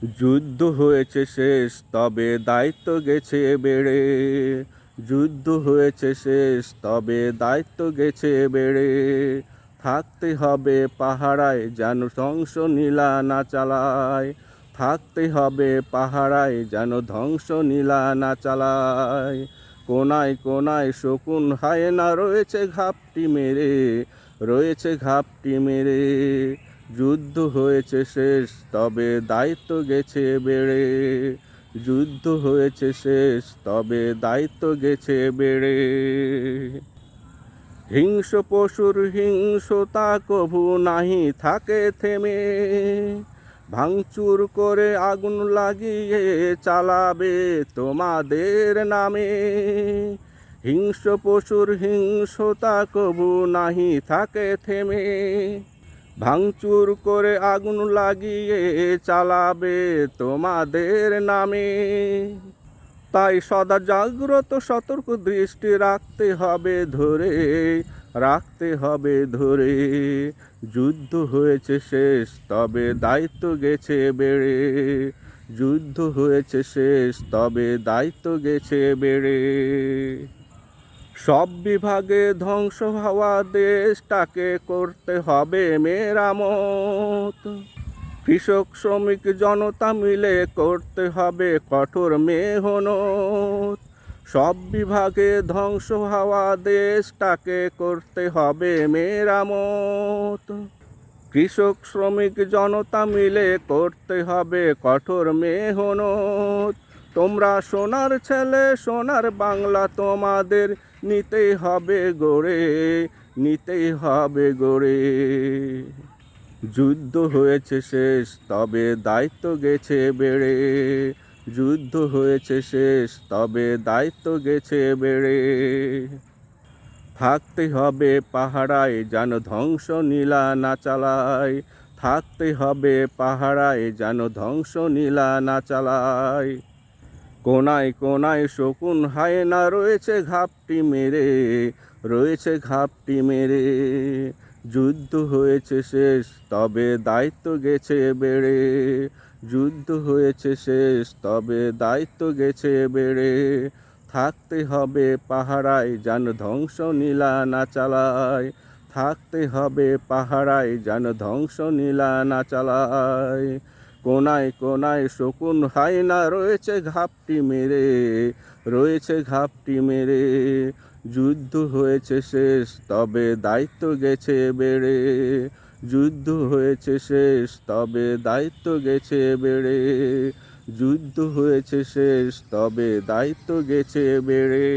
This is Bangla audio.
যুদ্ধ হয়েছে শেষ, তবে দায়িত্ব গেছে বেড়ে। যুদ্ধ হয়েছে শেষ, তবে দায়িত্ব গেছে বেড়ে। থাকতে হবে পাহারায়, যেন ধ্বংস নীলা না চালায়। থাকতে হবে পাহারায়, যেন ধ্বংস নীলা না চালায়। কোনায় কোনায় শকুন হায়না রয়েছে ঘাপটি মেরে, রয়েছে ঘাপটি মেরে। যুদ্ধ হয়েছে শেষ, তবে দায়িত্ব গেছে বেড়ে। যুদ্ধ হয়েছে শেষ, তবে দায়িত্ব গেছে বেড়ে। হিংস্র পশুর হিংস্রতা কভু নাহি থাকে থেমে। ভাঙচুর করে আগুন লাগিয়ে চালাবে তোমাদের নামে। হিংস্র পশুর হিংস্রতা কভু নাহি থাকে থেমে। ভাঙচুর করে আগুন লাগিয়ে চালাবে তোমাদের নামে। তাই সদা জাগ্রত সতর্ক দৃষ্টি রাখতে হবে ধরে, রাখতে হবে ধরে। যুদ্ধ হয়েছে শেষ, তবে দায়িত্ব গেছে বেড়ে। যুদ্ধ হয়েছে শেষ, তবে দায়িত্ব গেছে বেড়ে। সব বিভাগে ধ্বংস হওয়া দেশটাকে করতে হবে মেরামত। কৃষক শ্রমিক জনতা মিলে করতে হবে কঠোর মেহনত। সব বিভাগে ধ্বংস হওয়া দেশটাকে করতে হবে মেরামত। কৃষক শ্রমিক জনতা মিলে করতে হবে কঠোর মেহনত। তোমরা সোনার ছেলে, সোনার বাংলা তোমাদের নিতেই হবে গড়ে, নিতেই হবে গড়ে। যুদ্ধ হয়েছে শেষ, তবে দায়িত্ব গেছে বেড়ে। যুদ্ধ হয়েছে শেষ, তবে দায়িত্ব গেছে বেড়ে। থাকতে হবে পাহারায়, যেন ধ্বংস নীলা না চালায়। থাকতে হবে পাহারায়, যেন ধ্বংস নীলা না চালায়। কোনায় কোনায় শকুন হায়না রয়েছে ঘাপটি মেরে, রয়েছে ঘাপটি মেরে। যুদ্ধ হয়েছে শেষ, তবে দায়িত্ব গেছে বেড়ে। যুদ্ধ হয়েছে শেষ, তবে দায়িত্ব গেছে বেড়ে। থাকতে হবে পাহারায়, যেন ধ্বংস নীলা না চালায়। থাকতে হবে পাহারায়, যেন ধ্বংস নীলা না চালায়। কোনায় কোনায় শকুন হায়না রয়েছে ঘাপটি মেরে, রয়েছে ঘাপটি মেরে। যুদ্ধ হয়েছে শেষ, তবে দায়িত্ব গেছে বেড়ে। যুদ্ধ হয়েছে শেষ, তবে দায়িত্ব গেছে বেড়ে। যুদ্ধ হয়েছে শেষ, তবে দায়িত্ব গেছে বেড়ে।